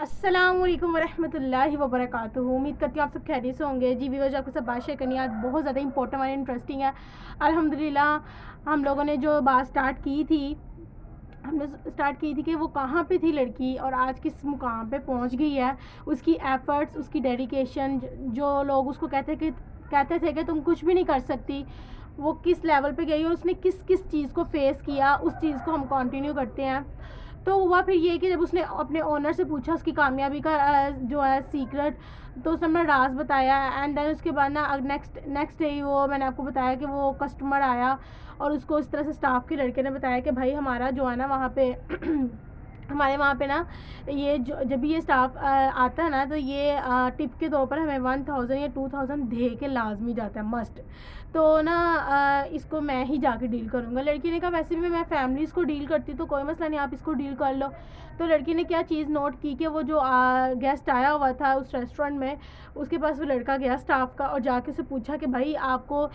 अस्सलाम वालेकुम वरहमतुल्लाहि वबरकातुहू। उम्मीद करती हूँ आप सब खैरियत से होंगे। जी व्यूअर्स, आपको सब बात शेयर करनी है, आज बहुत ज़्यादा इंपॉर्टेंट और इंटरेस्टिंग है। अल्हम्दुलिल्लाह हम लोगों ने जो बात स्टार्ट की थी, हमने स्टार्ट की थी कि वो कहाँ पे थी लड़की और आज किस मुकाम पे पहुँच गई है। उसकी एफ़र्ट्स, उसकी डेडिकेशन, जो लोग उसको कहते थे कि तुम कुछ भी नहीं कर सकती, वो किस लेवल पे गई और उसने किस किस चीज़ को फेस किया, उस चीज़ को हम कंटिन्यू करते हैं। तो हुआ फिर ये कि जब उसने अपने ओनर से पूछा उसकी कामयाबी का जो है सीक्रेट, तो उसने अपना राज बताया। एंड देन उसके बाद ना नेक्स्ट नेक्स्ट डे ही वो, मैंने आपको बताया कि वो कस्टमर आया और उसको इस तरह से स्टाफ के लड़के ने बताया कि भाई हमारा जो है ना वहाँ पे हमारे वहाँ पे ना ये जो जब भी ये स्टाफ आता है ना, तो ये टिप के तौर पर हमें 1000 या 2000 दे के लाजमी जाता है, मस्ट। तो ना इसको मैं ही जाके डील करूँगा। लड़की ने कहा वैसे भी मैं फैमिलीज़ को डील करती, तो कोई मसला नहीं, आप इसको डील कर लो। तो लड़की ने क्या चीज़ नोट की कि वो जो गेस्ट आया हुआ था उस रेस्टोरेंट में, उसके पास वो लड़का गया स्टाफ का और जाके उससे पूछा कि भाई आपको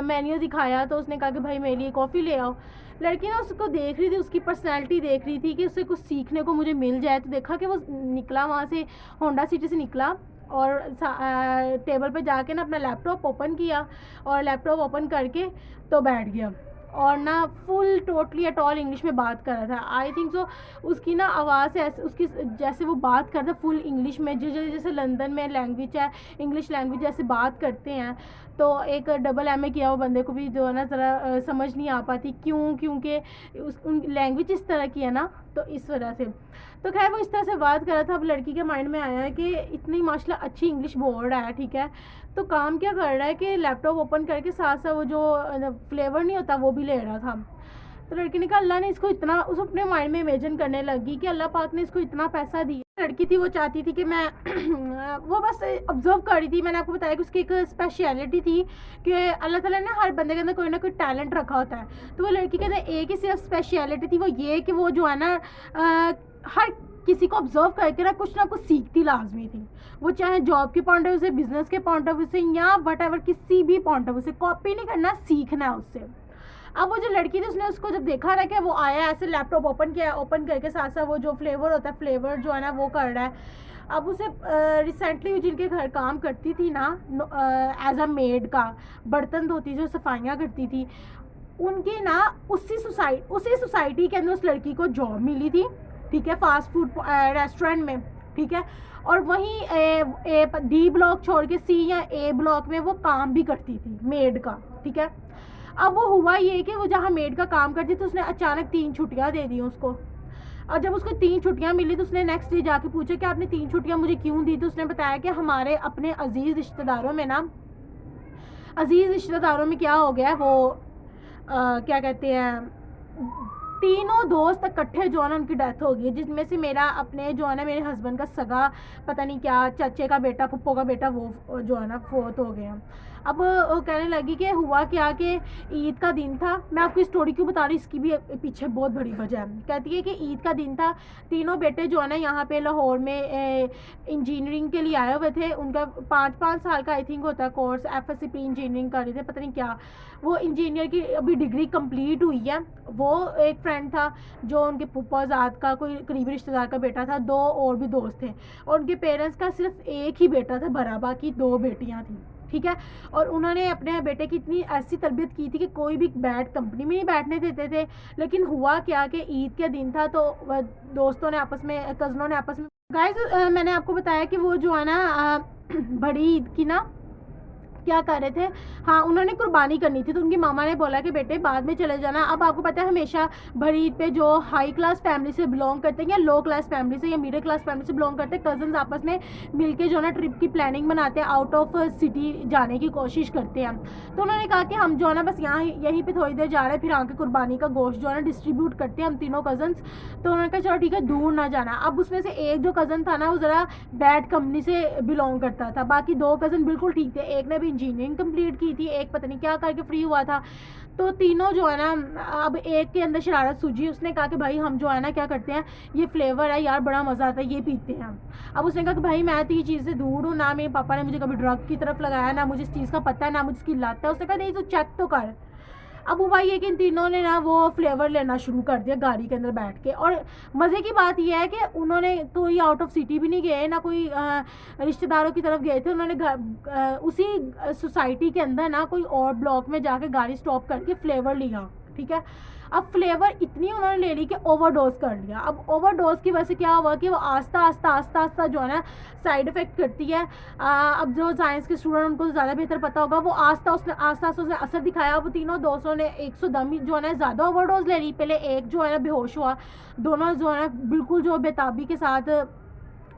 मेन्यू दिखाया, तो उसने कहा कि भाई मेरे लिए कॉफ़ी ले आओ। लड़की ना उसको देख रही थी, उसकी पर्सनैलिटी देख रही थी कि उससे कुछ सीखने को मुझे मिल जाए। तो देखा कि वो निकला वहाँ से, होंडा सिटी से निकला और टेबल पे जाके ना अपना लैपटॉप ओपन किया और लैपटॉप ओपन करके तो बैठ गया और ना full totally at all English में बात कर रहा था। आई थिंक सो उसकी ना आवाज़ ऐसे, उसकी जैसे वो बात करता फुल इंग्लिश में, जैसे लंदन में लैंग्वेज है इंग्लिश लैंग्वेज, जैसे बात करते हैं, तो एक डबल एम ए किया हुआ बंदे को भी जो है ना ज़रा समझ नहीं आ पाती, क्योंकि उन लैंग्वेज इस तरह की है ना, तो इस वजह से। तो खैर वो इस तरह से बात कर रहा था। अब लड़की के माइंड में आया है कि इतनी माशाल्लाह अच्छी इंग्लिश बोल रहा है, ठीक है, तो काम क्या कर रहा है कि लैपटॉप ओपन करके साथ साथ वो जो फ्लेवर नहीं होता वो भी ले रहा था। तो लड़की ने कहा अल्लाह ने इसको इतना, उस अपने माइंड में इमेजिन करने लगी कि अल्लाह पाक ने इसको इतना पैसा दिया। लड़की थी वो चाहती थी कि मैं वो बस ऑब्जर्व कर रही थी। मैंने आपको बताया कि उसकी एक स्पेशलिटी थी कि अल्लाह ताला ने हर बंदे के अंदर कोई ना कोई टैलेंट रखा होता है। तो वो लड़की के अंदर एक ही सिर्फ स्पेशलिटी थी, वो ये कि वो जो है ना हर किसी को ऑब्जर्व करके ना कुछ सीखती लाजमी थी। वो चाहे जॉब के पॉइंट ऑफ व्यू से, बिजनेस के पॉइंट ऑफ व्यू से, या वट एवर किसी भी पॉइंट ऑफ व्यू से, कॉपी नहीं करना, सीखना है उससे। अब वो जो लड़की थी उसने उसको जब देखा रहा कि वो आया ऐसे लैपटॉप ओपन किया, ओपन करके साथ साथ वो जो फ्लेवर होता है, फ्लेवर जो है ना वो कर रहा है। अब उसे रिसेंटली जिनके घर काम करती थी ना एज अ मेड का, बर्तन धोती थी, सफाइयाँ करती थी, उनकी ना उसी सोसाइटी के अंदर उस लड़की को जॉब मिली थी, ठीक है, फास्ट फूड रेस्टोरेंट में, ठीक है। और वहीं डी ब्लॉक छोड़ के सी या ए ब्लॉक में वो काम भी करती थी मेड का, ठीक है। अब वो हुआ ये कि वो जहाँ मेड का काम करती थी उसने अचानक 3 छुट्टियाँ दे दी उसको। और जब उसको 3 छुट्टियाँ मिली तो उसने नेक्स्ट डे जाके पूछा कि आपने 3 छुट्टियाँ मुझे क्यों दी। तो उसने बताया कि हमारे अपने अजीज़ रिश्तेदारों में ना, अजीज़ रिश्तेदारों में क्या हो गया, वो क्या कहते हैं, तीनों दोस्त इकट्ठे जो है ना उनकी डेथ हो गई, जिसमें से मेरा अपने जो है ना मेरे हस्बैंड का सगा पता नहीं क्या चाचे का बेटा, फुप्पो का बेटा, वो जो है ना फोत हो गया। अब वो कहने लगी कि हुआ क्या कि ईद का दिन था। मैं आपको स्टोरी क्यों बता रही, इसकी भी पीछे बहुत बड़ी वजह है। कहती है कि ईद का दिन था, तीनों बेटे जो है ना यहाँ पे लाहौर में इंजीनियरिंग के लिए आए हुए थे। उनका 5-5 साल का आई थिंक होता है कोर्स, FSCP इंजीनियरिंग कर रहे थे, पता नहीं क्या। वो इंजीनियर की अभी डिग्री कंप्लीट हुई है। वो एक फ्रेंड था जो उनके फूफाजाद का कोई करीबी रिश्तेदार का बेटा था, 2 और भी दोस्त थे, और उनके पेरेंट्स का सिर्फ एक ही बेटा था भरा, बाकी 2 बेटियां थी, ठीक है। और उन्होंने अपने बेटे की इतनी ऐसी तरबियत की थी कि कोई भी बैड कंपनी में नहीं बैठने देते थे। लेकिन हुआ क्या कि ईद के दिन था, तो दोस्तों ने आपस में, कज़नों ने आपस में, गाइस मैंने आपको बताया कि वो जो है ना बड़ी ईद की ना क्या कर रहे थे, हाँ उन्होंने कुर्बानी करनी थी। तो उनकी मामा ने बोला कि बेटे बाद में चले जाना। अब आपको पता है हमेशा बड़ी ईद पे जो हाई क्लास फैमिली से बिलोंग करते हैं या लो क्लास फैमिली से या मिडिल क्लास फैमिली से बिलोंग करते हैं, कज़न्स आपस में मिलके जो है ना ट्रिप की प्लानिंग बनाते हैं, आउट ऑफ सिटी जाने की कोशिश करते हैं। तो उन्होंने कहा कि हम जो है ना बस यहीं पर थोड़ी देर जा रहे हैं, फिर आके कुर्बानी का गोश्त जो है ना डिस्ट्रीब्यूट करते हैं हम तीनों कज़न्स। तो उन्होंने कहा चलो ठीक है, दूर ना जाना। अब उसमें से एक जो कज़न था ना वो ज़रा बैड कंपनी से बिलोंग करता था, बाकी 2 कज़न बिल्कुल ठीक थे। एक ने भी इंजीनियरिंग कंप्लीट की थी, एक पता नहीं क्या करके फ्री हुआ था। तो तीनों जो है ना, अब एक के अंदर शरारत सूझी, उसने कहा कि भाई हम जो है ना क्या करते हैं, ये फ्लेवर है यार बड़ा मज़ा आता है, ये पीते हैं हम। अब उसने कहा कि भाई मैं तो ये चीज़ से दूर हूँ, ना मेरे पापा ने मुझे कभी ड्रग की तरफ लगाया, ना मुझे इस चीज़ का पता है, ना मुझे इसकी लत है। उसने कहा नहीं तो चेक तो कर। अब हुआ ये कि इन तीनों ने ना वो फ्लेवर लेना शुरू कर दिया गाड़ी के अंदर बैठ के। और मज़े की बात यह है कि उन्होंने कोई आउट ऑफ सिटी भी नहीं गए, ना कोई रिश्तेदारों की तरफ गए थे। उन्होंने उसी सोसाइटी के अंदर ना कोई और ब्लॉक में जाके गाड़ी स्टॉप करके फ्लेवर लिया, ठीक है। अब फ्लेवर इतनी उन्होंने ले ली कि ओवरडोज कर लिया। अब ओवरडोज की वजह से क्या हुआ कि वो आस्ता आस्ता आस्ता आस्ता जो है ना साइड इफ़ेक्ट करती है। अब जो साइंस के स्टूडेंट उनको ज़्यादा बेहतर पता होगा, वो आस्ता आस्ता उसने असर दिखाया। वो तीनों दोस्तों ने 110 जो है ना ज़्यादा ओवरडोज ले ली। पहले एक जो है ना बेहोश हुआ, दोनों जो है ना बिल्कुल जो बेताबी के साथ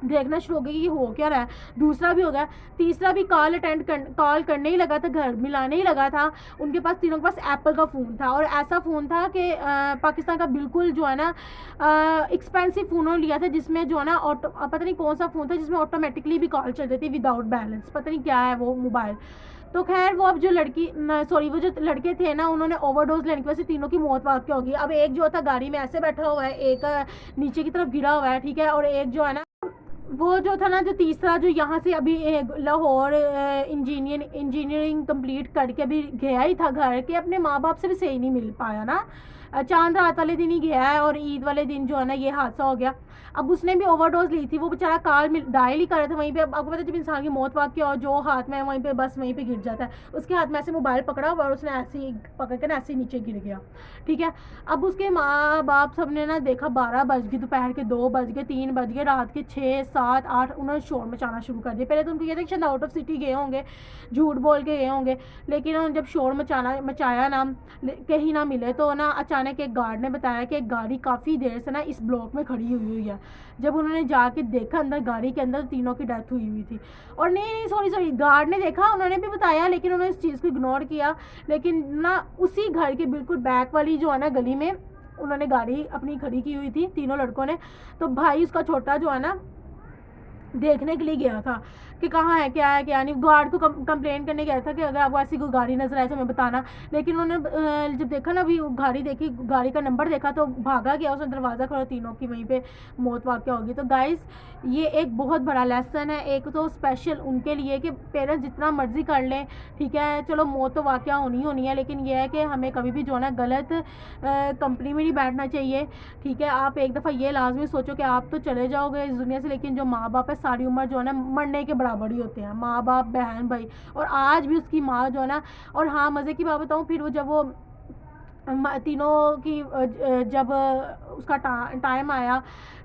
देखना शुरू हो गई कि हो क्या रहा है। दूसरा भी हो गया, तीसरा भी कॉल करने ही लगा था, घर मिलाने ही लगा था। उनके पास तीनों के पास एप्पल का फ़ोन था, और ऐसा फ़ोन था कि पाकिस्तान का बिल्कुल जो है ना एक्सपेंसिव फ़ोन उन्होंने लिया था, जिसमें जो है ना पता नहीं कौन सा फ़ोन था जिसमें ऑटोमेटिकली भी कॉल चल रही थी विदाउट बैलेंस, पता नहीं क्या है वो मोबाइल। तो खैर वो अब जो वो जो लड़के थे ना, उन्होंने ओवरडोज लेने की वजह से तीनों की मौत वाक़या होगी। अब एक जो था गाड़ी में ऐसे बैठा हुआ है, एक नीचे की तरफ गिरा हुआ है, ठीक है। और एक जो है ना वो जो था ना, जो तीसरा जो यहाँ से अभी लाहौर इंजीनियरिंग कंप्लीट करके अभी गया ही था घर के, अपने माँ बाप से भी सही नहीं मिल पाया ना। चांद रात वाले दिन ही गया है और ईद वाले दिन जो है ना ये हादसा हो गया। अब उसने भी ओवरडोज ली थी, वो बेचारा कॉल में डायल ही कर रहा था वहीं पे। आपको पता है जब इंसान की मौत वाक़या और जो हाथ में वहीं पे बस वहीं पे गिर जाता है, उसके हाथ में ऐसे मोबाइल पकड़ा हुआ और उसने ऐसे ही पकड़ कर ऐसे नीचे गिर गया, ठीक है। अब उसके माँ बाप सब ने ना देखा 12 बज गए, दोपहर के 2 बज गए, 3 बज गए, रात के 6, 7, 8 उन्होंने शोर मचाना शुरू कर दिया। पहले तो उनको ये था कि शायद आउट ऑफ सिटी गए होंगे, झूठ बोल के गए होंगे, लेकिन उन्होंने जब शोर मचाया ना, कहीं ना मिले, तो ना अचानक एक गार्ड ने बताया कि एक गाड़ी काफ़ी देर से ना इस ब्लॉक में खड़ी हुई है। जब उन्होंने जाके देखा अंदर गाड़ी के अंदर, तीनों की डेथ हुई थी। और नहीं सॉरी गार्ड ने देखा, उन्होंने भी बताया, लेकिन उन्होंने इस चीज़ को इग्नोर किया। लेकिन ना उसी घर के बिल्कुल बैक वाली जो है ना गली में उन्होंने गाड़ी अपनी खड़ी की हुई थी तीनों लड़कों ने। तो भाई उसका छोटा जो है ना देखने के लिए गया था कि कहाँ है, क्या है, क्या नहीं। गार्ड को कंप्लेन करने गया था कि अगर आपको ऐसी कोई गाड़ी नजर आए तो हमें बताना। लेकिन उन्होंने जब देखा ना, अभी गाड़ी देखी, गाड़ी का नंबर देखा, तो भागा गया, उसने दरवाज़ा खोला, तीनों की वहीं पे मौत वाक़या होगी। तो गाइस ये एक बहुत बड़ा लेसन है, एक तो स्पेशल उनके लिए कि पेरेंट्स जितना मर्जी कर लें, ठीक है, चलो मौत तो वाक़या होनी है, लेकिन यह है कि हमें कभी भी जो है ना गलत कंपनी में नहीं बैठना चाहिए, ठीक है। आप एक दफ़ा ये लाजमी सोचो कि आप तो चले जाओगे इस दुनिया से, लेकिन जो माँ बाप है सारी उम्र जो है ना मरने के बराबर ही होते हैं, माँ बाप, बहन भाई। और आज भी उसकी माँ जो है ना, और हाँ मज़े की बात बताऊँ, फिर वो जब वो तीनों की जब उसका टाइम आया,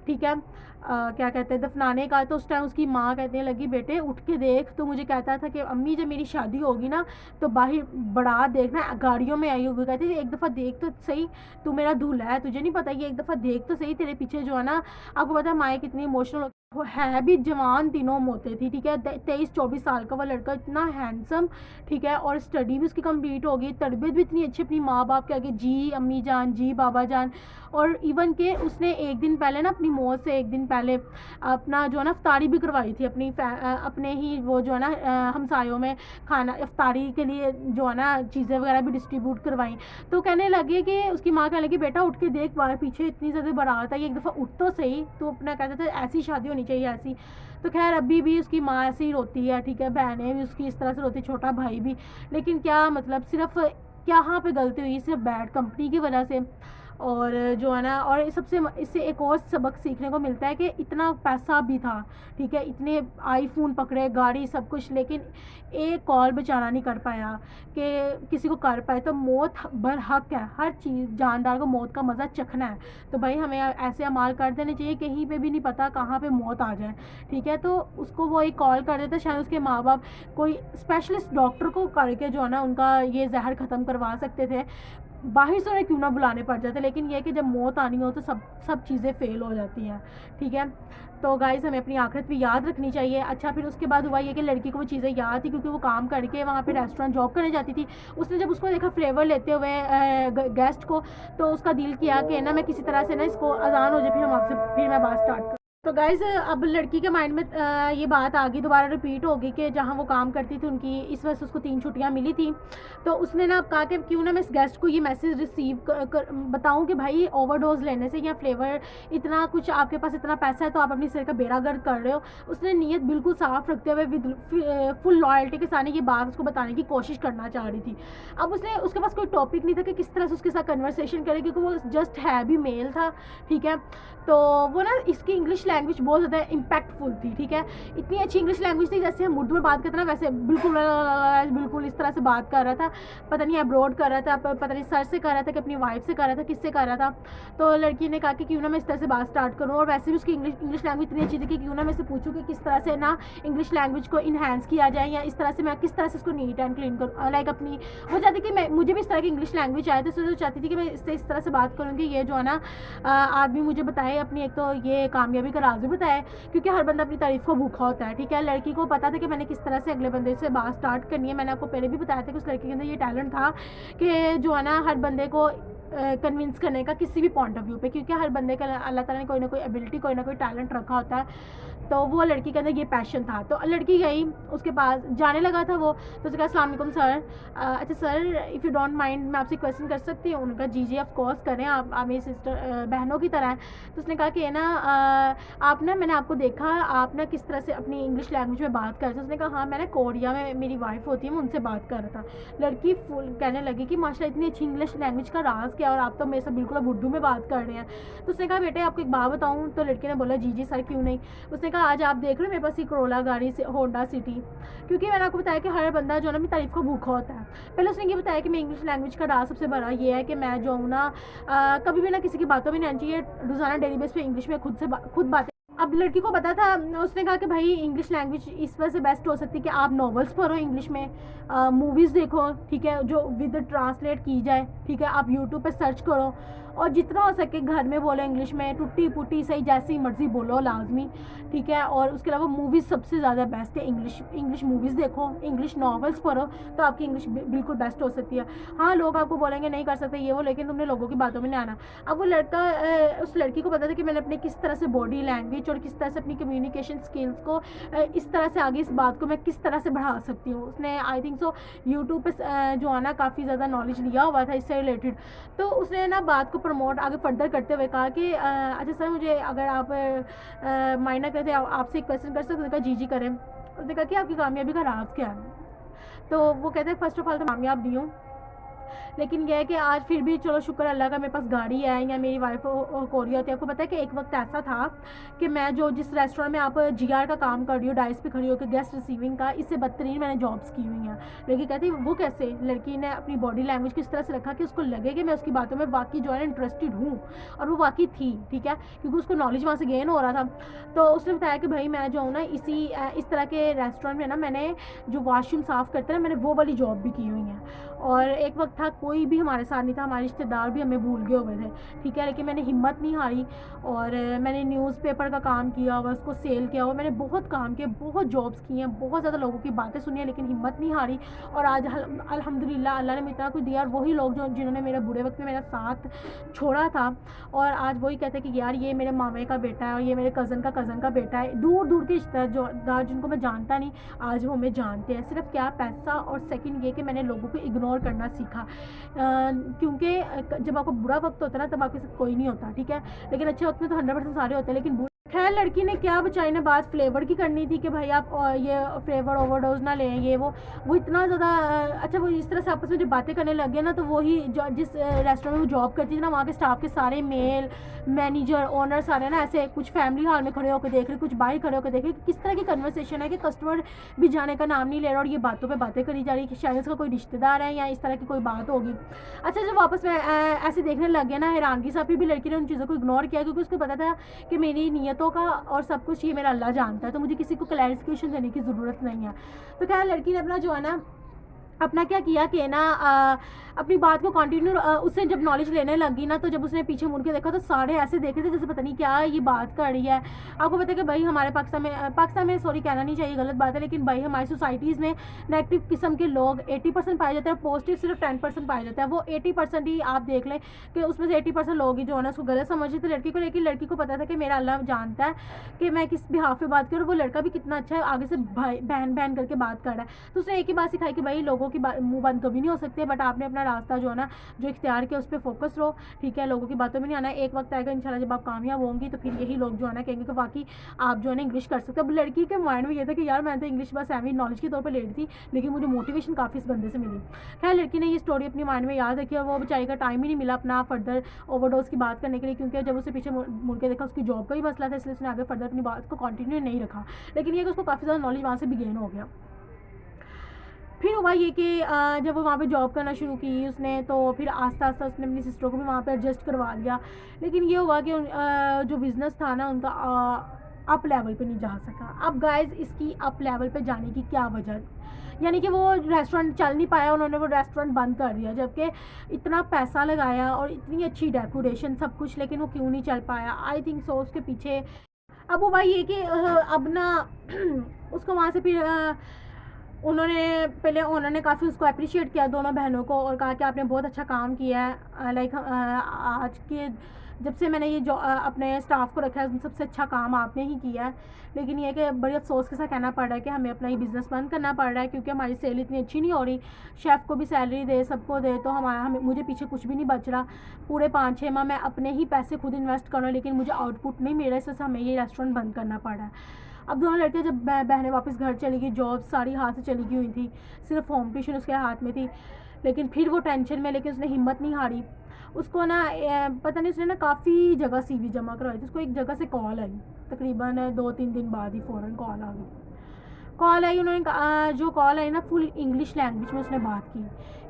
ठीक है, क्या कहते हैं दफनाने का, तो उस टाइम उसकी माँ कहने लगी, बेटे उठ के देख, तो मुझे कहता था कि अम्मी जब मेरी शादी होगी ना तो बाहर बारात देखना गाड़ियों में आई होगी। कहती थी एक दफ़ा देख तो सही, तू मेरा दूल्हा है, तुझे नहीं पता, ये एक दफ़ा देख तो सही, तेरे पीछे जो है ना। आपको पता है माएँ कितनी इमोशनल वो है भी जवान तीनों होते थी, ठीक है। 23-24 साल का वो लड़का, इतना हैंडसम, ठीक है, और स्टडी भी उसकी कंप्लीट हो गई, तरबियत भी इतनी अच्छी अपनी माँ बाप के आगे, जी अम्मी जान, जी बाबा जान। और इवन के उसने एक दिन पहले ना अपनी मौत से एक दिन पहले अपना जो है ना इफ्तारी भी करवाई थी अपने ही वो जो है ना हमसायों में खाना इफ्तारी के लिए जो है ना चीज़ें वगैरह भी डिस्ट्रीब्यूट करवाई। तो कहने लगे कि उसकी माँ कहने लगी, बेटा उठ के देख, बाहर पीछे इतनी ज़्यादा बारात है, एक दफ़ा उठ तो सही। तो अपना कहते थे ऐसी शादी होनी चाहिए, ऐसी। तो खैर अभी भी उसकी माँ ऐसे ही रोती है, ठीक है, बहनें भी उसकी इस तरह से रोती, छोटा भाई भी। लेकिन क्या मतलब, सिर्फ यहाँ पे गलती हुई सिर्फ बैड कंपनी की वजह से। और जो है ना, और सबसे इससे एक और सबक सीखने को मिलता है कि इतना पैसा भी था, ठीक है, इतने आईफोन पकड़े, गाड़ी, सब कुछ, लेकिन एक कॉल बेचारा नहीं कर पाया कि किसी को कर पाए। तो मौत बर हक है, हर चीज़ जानदार को मौत का मज़ा चखना है। तो भाई हमें ऐसे अमाल कर देने चाहिए, कहीं पे भी नहीं पता कहाँ पे मौत आ जाए, ठीक है। तो उसको वो एक कॉल कर देते, शायद उसके माँ बाप कोई स्पेशलिस्ट डॉक्टर को करके जो है ना उनका ये जहर ख़त्म करवा सकते थे, बाहर से उन्हें क्यों ना बुलाने पड़ जाते। लेकिन यह कि जब मौत आनी हो तो सब चीज़ें फ़ेल हो जाती हैं, ठीक है। तो गाइस हमें अपनी आखिरत भी याद रखनी चाहिए। अच्छा फिर उसके बाद हुआ ये कि लड़की को वो चीज़ें याद थी, क्योंकि वो काम करके वहाँ पे रेस्टोरेंट जॉब करने जाती थी। उसने जब उसको देखा फ्लेवर लेते हुए गेस्ट को, तो उसका दिल किया कि ना मैं किसी तरह से ना इसको अजान हो जाए, फिर मैं बात स्टार्ट तो गाइज़ अब लड़की के माइंड में ये बात आ गई, दोबारा रिपीट हो गई कि जहाँ वो काम करती थी उनकी इस वजह से उसको 3 छुट्टियाँ मिली थी। तो उसने ना अब कहा कि क्यों ना मैं इस गेस्ट को ये मैसेज रिसीव बताऊँ कि भाई ओवरडोज़ लेने से या फ्लेवर इतना कुछ, आपके पास इतना पैसा है तो आप अपनी सिर का बेड़ा गर्क कर रहे हो। उसने नीयत बिल्कुल साफ़ रखते हुए विद फुल लॉयल्टी के साथ ये बात उसको बताने की कोशिश करना चाह रही थी। अब उसके पास कोई टॉपिक नहीं था कि किस तरह से उसके साथ कन्वर्सेशन करे, क्योंकि वो जस्ट है भी मेल था, ठीक है। तो वो ना इसकी इंग्लिश लैंग्वेज बहुत ज़्यादा इम्पैक्टफुल थी, ठीक है। इतनी अच्छी इंग्लिश लैंग्वेज थी, जैसे हम उर्दू में बात करते हैं ना वैसे बिल्कुल इस तरह से बात कर रहा था। पता नहीं अब्रॉड कर रहा था, पता नहीं सर से कर रहा था कि अपनी वाइफ से कर रहा था, किससे कर रहा था। तो लड़की ने कहा कि क्यों ना मैं इस तरह से बात स्टार्ट करूँ, और वैसे भी उसकी इंग्लिश लैंग्वेज इतनी अच्छी थी कि क्यों ना मैं इससे पूछूँ कि किस तरह से ना इंग्लिश लैंग्वेज को इन्हांस किया जाए, या इस तरह से मैं किस तरह से इसको नीट एंड क्लीन करूँ। लाइक अपनी वो चाहती कि मैं मुझे भी इस तरह की इंग्लिश लैंग्वेज आए, तो चाहती थी कि मैं इससे इस तरह से बात करूँ कि ये जो है ना आदमी मुझे बताए अपनी एक तो ये कामयाबी का राज भी बताए, क्योंकि हर बंदा अपनी तारीफ़ को भूखा होता है, ठीक है। लड़की को पता था कि मैंने किस तरह से अगले बंदे से बात स्टार्ट करनी है। मैंने आपको पहले भी बताया था कि उस लड़की के अंदर ये टैलेंट था कि जो है ना हर बंदे को कन्विंस करने का किसी भी पॉइंट ऑफ व्यू पे, क्योंकि हर बंदे का अल्लाह ताला ने कोई ना कोई एबिलिटी, कोई ना कोई टैलेंट रखा होता है। तो वो लड़की के अंदर ये पैशन था। तो लड़की गई उसके पास, जाने लगा था वो, तो उसने कहा अस्सलाम वालेकुम सर, अच्छा sir if you don't mind मैं आपसे क्वेश्चन कर सकती हूँ। उनका जी ऑफ कोर्स करें, आप मेरी सिस्टर बहनों की तरह हैं। तो उसने कहा कि ना आप ना, मैंने आपको देखा आप ना किस तरह से अपनी इंग्लिश लैंग्वेज में बात कर रहे थे। उसने कहा हाँ, मैंने कोरिया में मेरी वाइफ होती है, मैं उनसे बात कर रहा था। लड़की फुल कहने लगी कि माशाल्लाह इतनी अच्छी इंग्लिश लैंग्वेज का राज क्या, और आप तो मेरे से बिल्कुल अब उर्दू में बात कर रहे हैं। तो उसने कहा बेटे आपको एक बात बताऊँ। तो लड़की ने बोला जी सर क्यों नहीं। उसने कहा आज आप देख रहे हो मेरे पास ये करोला गाड़ी से होंडा सिटी, क्योंकि मैंने आपको बताया कि हर बंदा जो है ना अपनी तारीफ़ को भूखा होता है। पहले उसने ये बताया कि मैं इंग्लिश लैंग्वेज का राज सबसे बड़ा ये है कि मैं जो हूँ ना कभी भी ना किसी की बातों में नहीं आनी चाहिए, रोज़ाना डेली बेस पे इंग्लिश में खुद बातें। अब लड़की को पता था, उसने कहा कि भाई इंग्लिश लैंग्वेज इस वजह से बेस्ट हो सकती है कि आप नॉवेल्स पढ़ो इंग्लिश में, मूवीज़ देखो, ठीक है, जो विद ट्रांसलेट की जाए, ठीक है। आप यूट्यूब पे सर्च करो और जितना हो सके घर में बोलो इंग्लिश में, टुट्टी पुट्टी सही जैसी मर्ज़ी बोलो लाजमी, ठीक है। और उसके अलावा मूवीज़ सबसे ज़्यादा बेस्ट है, इंग्लिश मूवीज़ देखो, इंग्लिश नॉवेल्स पढ़ो, तो आपकी इंग्लिश बिल्कुल बेस्ट हो सकती है। हाँ लोग आपको बोलेंगे नहीं कर सकते ये वो, लेकिन तुमने लोगों की बातों में नहीं आना। अब वो लड़का उस लड़की को पता था कि मैंने अपने किस तरह से बॉडी लैंग्वेज और किस तरह से अपनी कम्युनिकेशन स्किल्स को इस तरह से आगे इस बात को मैं किस तरह से बढ़ा सकती हूँ। उसने आई थिंक सो यूट्यूब पे जो है ना काफ़ी ज़्यादा नॉलेज लिया हुआ था इससे रिलेटेड। तो उसने ना बात को प्रमोट आगे फर्दर करते हुए कहा कि अच्छा सर मुझे अगर आप माइंड ना करते आपसे एक क्वेश्चन कर सकते। कहा जी करें। उसने कहा कि आपकी कामयाबी का राज क्या है। तो वो कहते हैं फर्स्ट ऑफ ऑल तो कामयाब नहीं हूँ, लेकिन यह है कि आज फिर भी चलो शुक्र अल्लाह का मेरे पास गाड़ी है, या मेरी वाइफ कोरिया होती है। आपको पता है कि एक वक्त ऐसा था कि मैं जो जिस रेस्टोरेंट में आप जीआर का काम कर रही हो, डाइस पे खड़ी होकर गेस्ट रिसीविंग का, इससे बदतरीन मैंने जॉब्स की हुई हैं। लड़की कहती वो कैसे। लड़की ने अपनी बॉडी लैंग्वेज किस तरह से रखा कि उसको लगे कि मैं उसकी बातों में वाकई जो है इंटरेस्टेड हूँ, और वो वाकई थी, ठीक है, क्योंकि उसको नॉलेज वहाँ से गेन हो रहा था। तो उसने बताया कि भाई मैं जो हूँ ना इस तरह के रेस्टोरेंट में ना मैंने जो वॉशरूम साफ़ करते हैं मैंने वो वाली जॉब भी की हुई है। और एक वक्त था कोई भी हमारे साथ नहीं था, हमारे रिश्तेदार भी हमें भूल गए हुए थे, ठीक है, लेकिन मैंने हिम्मत नहीं हारी और मैंने न्यूज़पेपर का काम किया हुआ, उसको सेल किया हुआ, मैंने बहुत काम किया, बहुत जॉब्स की हैं, बहुत ज़्यादा लोगों की बातें सुनी हैं, लेकिन हिम्मत नहीं हारी। और आज अल्हम्दुलिल्लाह अल्लाह ने मुझे इतना कुछ दिया, और वही लोग जिन्होंने मेरे बुरे वक्त में मेरा साथ छोड़ा था, और आज वही कहते हैं कि यार ये मेरे मामे का बेटा है और ये मेरे कज़न का बेटा है। दूर दूर के रिश्तेदार जिनको मैं जानता नहीं आज वो हमें जानते हैं। सिर्फ क्या पैसा, और सेकंड ये कि मैंने लोगों को इग्नोर करना सीखा, क्योंकि जब आपको बुरा वक्त होता है ना तब आपके साथ कोई नहीं होता, ठीक है, लेकिन अच्छे वक्त में तो 100% सारे होते हैं। लेकिन खैर लड़की ने क्या बचाई ने बात फ्लेवर की करनी थी कि भाई आप ये फ्लेवर ओवरडोज ना लें, ये वो इतना ज़्यादा अच्छा। वो इस तरह से आपस में जब बातें करने लग गए ना, तो वही जिस रेस्टोरेंट में वो जॉब करती थी ना, वहाँ के स्टाफ के सारे मेल मैनेजर ओनर सारे ना ऐसे कुछ फैमिली हॉल में खड़े होकर देख रहे, कुछ बाहर खड़े होकर देख रहे किस तरह की कन्वर्सेशन है कि कस्टमर भी जाने का नाम नहीं ले रहा और ये बातों पे बातें करी जा रही कि शायद इसका कोई रिश्तेदार है या इस तरह की कोई बात होगी। अच्छा जब वापस में ऐसे देखने लग गया ना, हैरानगी से भी लड़की ने उन चीज़ों को इग्नोर किया, क्योंकि उसको पता था कि मेरी नीयतों का और सब कुछ ये मेरा अल्लाह जानता है, तो मुझे किसी को क्लैरिफिकेशन देने की ज़रूरत नहीं है। तो खैर लड़की ने अपना जो है ना अपना क्या किया कि ना अपनी बात को कंटिन्यू उससे जब नॉलेज लेने लगी ना, तो जब उसने पीछे मुड़ के देखा तो सारे ऐसे देखे थे जैसे पता नहीं क्या ये बात कर रही है। आपको पता है कि भाई हमारे पाकिस्तान में सॉरी कहना नहीं चाहिए, गलत बात है, लेकिन भाई हमारी सोसाइटीज़ में नेगेटिव किस्म के लोग 80% पाए जाते हैं, पॉजिटिव सिर्फ 10% पाए जाते हैं। वो 80% ही आप देख लें कि उसमें से 80% लोग ही जो है ना उसको गलत समझते थे लड़की को, लेकिन लड़की को पता था कि मेरा अल्लाह जानता है कि मैं किस बिहाफ पे बात करूँ। वो लड़का भी कितना अच्छा है, आगे से भाई बहन बहन करके बात कर रहा है। तो उसने एक ही बात सिखाई कि भाई लोगों की मुँह बंद कभी नहीं हो सकते, बट आपने अपना रास्ता जो है ना जो इख्तियार किया उस पर फोकस रहो, ठीक है। लोगों की बातों में नहीं आना है। एक वक्त आएगा इंशाल्लाह जब आप कामयाब होंगी तो फिर यही लोग जो है ना कहेंगे कि बाकी आप जो है ना इंग्लिश कर सकते हो। अब लड़की के माइंड में ये था कि यार मैं तो इंग्लिश बस एवरी नॉलेज के तौर पर ले रही थी, लेकिन मुझे मोटिवेशन काफ़ी इस बंदे से मिली। खैर लड़की ने ये स्टोरी अपनी माइंड में याद रखी और वो बेचारी का टाइम ही नहीं मिला अपना फर्दर ओवरडोज की बात करने के लिए, क्योंकि जब उसे पीछे मुड़ के देखा उसकी जॉब का ही मसला था, इसलिए उसने आगे फर्दर अपनी बात को कंटिन्यू नहीं रखा। लेकिन ये कि उसको काफ़ी ज़्यादा नॉलेज वहाँ से भी गेन हो गया। फिर हुआ ये कि जब वो वहाँ पे जॉब करना शुरू की उसने, तो फिर आस्ता आस्ता उसने अपनी सिस्टर को भी वहाँ पे एडजस्ट करवा लिया। लेकिन ये हुआ कि जो बिज़नेस था ना उनका अप लेवल पे नहीं जा सका। अब गाइस इसकी अप लेवल पे जाने की क्या वजह, यानी कि वो रेस्टोरेंट चल नहीं पाया, उन्होंने वो रेस्टोरेंट बंद कर दिया, जबकि इतना पैसा लगाया और इतनी अच्छी डेकोरेशन सब कुछ, लेकिन वो क्यों नहीं चल पाया। आई थिंक सो उसके पीछे अब वो भाई ये कि अब ना उसको वहाँ से फिर उन्होंने पहले ओनर ने काफ़ी उसको अप्रिशिएट किया दोनों बहनों को, और कहा कि आपने बहुत अच्छा काम किया है। लाइक आज के जब से मैंने ये जो अपने स्टाफ को रखा है सबसे अच्छा काम आपने ही किया है। लेकिन ये कि बड़ी अफसोस के साथ कहना पड़ रहा है कि हमें अपना ये बिज़नेस बंद करना पड़ रहा है, क्योंकि हमारी सेल इतनी अच्छी नहीं हो रही। शेफ़ को भी सैलरी दे, सबको दे, तो मुझे पीछे कुछ भी नहीं बच रहा। पूरे 5-6 माह मैं अपने ही पैसे खुद इन्वेस्ट कर रहा हूँ, लेकिन मुझे आउटपुट नहीं मिल रहा, इस वजह से हमें ये रेस्टोरेंट बंद करना पड़ा है। अब दोनों लड़के जब बहनें वापस घर चली गई, जॉब सारी हाथ से चली गई हुई थी, सिर्फ होम ट्यूशन उसके हाथ में थी, लेकिन फिर वो टेंशन में, लेकिन उसने हिम्मत नहीं हारी। उसको ना पता नहीं उसने ना काफ़ी जगह CV जमा करवाई थी। उसको एक जगह से कॉल आई, तकरीबन 2-3 दिन बाद ही फ़ौरन कॉल आ गई। कॉल आई, उन्होंने जो कॉल आई ना फुल इंग्लिश लैंग्वेज में उसने बात की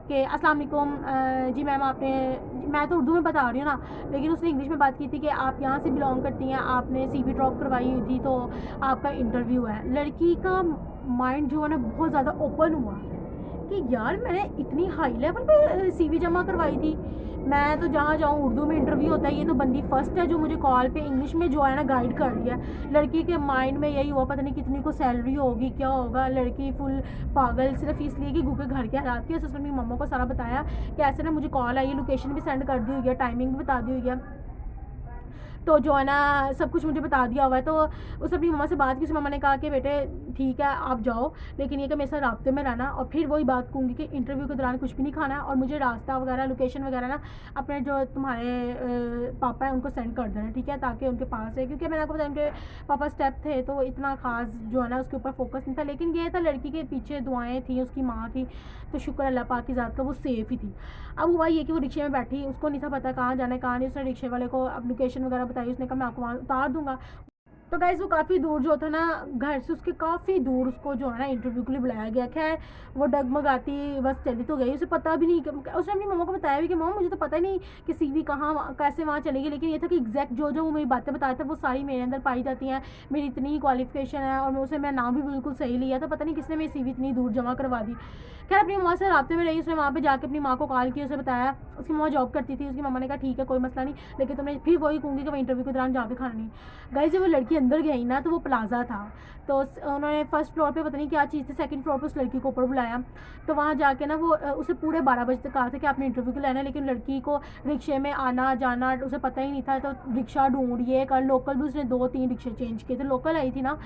कि अस्सलाम वालेकुम जी मैम, आपने, मैं तो उर्दू में बता रही हूँ ना, लेकिन उसने इंग्लिश में बात की थी कि आप यहाँ से बिलोंग करती हैं, आपने CV ड्रॉप करवाई हुई थी, तो आपका इंटरव्यू है। लड़की का माइंड जो है ना बहुत ज़्यादा ओपन हुआ कि यार मैंने इतनी हाई लेवल पे CV जमा करवाई थी, मैं तो जहाँ जाऊँ उर्दू में इंटरव्यू होता है, ये तो बंदी फर्स्ट है जो मुझे कॉल पे इंग्लिश में जो है ना गाइड कर रही है। लड़की के माइंड में यही हुआ, पता नहीं कितनी को सैलरी होगी, क्या होगा। लड़की फुल पागल, सिर्फ इसलिए कि क्योंकि घर के हालात की उसने अपनी मम्मा को सारा बताया कि ऐसे ना मुझे कॉल आई है, लोकेशन भी सेंड कर दी हुई है, टाइमिंग भी बता दी हुई है, तो जो है ना सब कुछ मुझे बता दिया हुआ है। तो उसने अपनी मम्मा से बात की, उसकी मम्मा ने कहा कि बेटे ठीक है आप जाओ, लेकिन ये कि मेरे साथ राब्ते में रहना, और फिर वही बात कहूँगी कि इंटरव्यू के दौरान कुछ भी नहीं खाना, और मुझे रास्ता वगैरह लोकेशन वगैरह ना अपने जो तुम्हारे पापा हैं उनको सेंड कर देना, ठीक है, ताकि उनके पास है, क्योंकि मैंने आपको बताया उनके पापा स्टेप थे, तो इतना खास जो है ना उसके ऊपर फोकस नहीं था। लेकिन ये था लड़की के पीछे दुआएँ थी, उसकी माँ थी, तो शुक्र अल्लाह पाक की ज़ात का वो सेफ़ ही थी। अब हुआ ये कि वो रिक्शे में बैठी, उसको नहीं था पता कहाँ जाना है कहाँ नहीं। उसने रिक्शे वाले को अब लोकेशन वगैरह बताई, उसने कहा मैं आपको वहाँ उतार दूँगा। तो गाइज़ वो काफ़ी दूर जो था ना घर से, उसके काफ़ी दूर उसको जो है ना इंटरव्यू के लिए बुलाया गया। खैर वो डगमगाती बस चली तो गई, उसे पता भी नहीं, उसने अपनी मम्मा को बताया भी कि मम्मा मुझे तो पता ही नहीं कि CV कहाँ कैसे वहाँ चलेगी, लेकिन ये था कि एग्जैक्ट जो वो मेरी बातें बताया था वो सारी मेरे अंदर पाई जाती हैं, मेरी इतनी ही क्वालिफिकेशन है, और उसे मेरा नाम भी बिल्कुल सही लिया था, पता नहीं किसने मेरी CV इतनी दूर जमा करवा दी। खैर अपनी मम्मा से राब्ते में रही, उसने वहाँ पे जाके अपनी माँ को कॉल किया, उसे बताया। उसकी मम्मा जॉब करती थी, उसकी मम्मा ने कहा ठीक है कोई मसला नहीं, लेकिन तुमने फिर वही कहूँगी कि मैं इंटरव्यू के दौरान जहाँ पे खाना नहीं। गाइस जब वो लड़की अंदर गई ना तो वो प्लाजा था, तो उन्होंने फर्स्ट फ्लोर पे पता नहीं क्या चीज़ थी, सेकंड फ्लोर पे उस लड़की को ऊपर बुलाया। तो वहाँ जाके ना वो उसे पूरे 12 बजे तक कहा था कि आपने इंटरव्यू को लेना है, लेकिन लड़की को रिक्शे में आना जाना उसे पता ही नहीं था, तो रिक्शा ढूंढिए कर, लोकल भी उसने 2-3 रिक्शे चेंज किए थे, लोकल आई थी ना।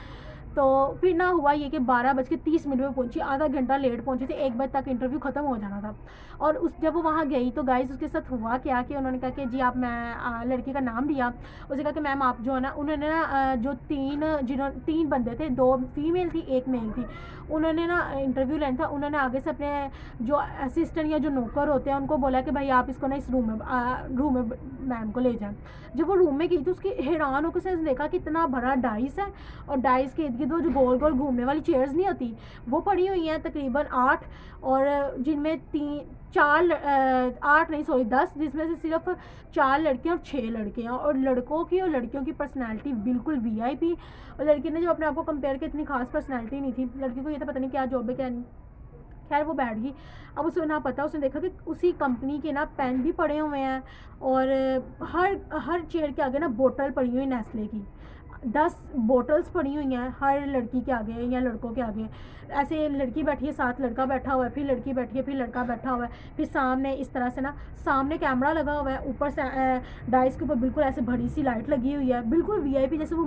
तो फिर ना हुआ ये कि 12:30 में पहुंची, आधा घंटा लेट पहुंची थी, 1 बजे तक इंटरव्यू ख़त्म हो जाना था। और जब वो वहाँ गई तो गाइस उसके साथ हुआ क्या कि उन्होंने कहा कि जी आप, मैं लड़की का नाम लिया, उसने कहा कि मैम आप जो है ना, उन्होंने ना जो 3 बंदे थे, 2 फीमेल थी 1 मेल थी, उन्होंने ना इंटरव्यू लेना था, उन्होंने आगे से अपने जो असिस्टेंट या जो नौकर होते हैं उनको बोला कि भाई आप इसको ना इस रूम में मैम को ले जाएं। जब वो रूम में गई तो उसकी हैरान होकर उसने देखा कि इतना बड़ा डाइस है, और डाइस के इर्द गिर्द वो जो गोल गोल घूमने वाली चेयर्स नहीं होती वो पड़ी हुई हैं, तकरीबन 8, और जिनमें 10, जिसमें से सिर्फ 4 लड़कियां और 6 लड़के हैं, और लड़कों की और लड़कियों की पर्सनैलिटी बिल्कुल VIP। और लड़की ने जो अपने आप को कंपेयर किया, इतनी खास पर्सनैलिटी नहीं थी, लड़की को ये तो पता नहीं क्या जॉब है क्या नहीं। खैर वो बैठ गई। अब उसे ना पता, उसने देखा कि उसी कंपनी के ना पेन भी पड़े हुए हैं, और हर हर चेयर के आगे ना बोतल पड़ी हुई नेस्ले की, 10 बोटल्स पड़ी हुई हैं हर लड़की के आगे या लड़कों के आगे। ऐसे लड़की बैठी है, साथ लड़का बैठा हुआ है, फिर लड़की बैठी है, फिर लड़का बैठा हुआ है, फिर सामने इस तरह से ना सामने कैमरा लगा हुआ है, ऊपर से डाइस के ऊपर बिल्कुल ऐसे बड़ी सी लाइट लगी हुई है, बिल्कुल वीआईपी जैसे वो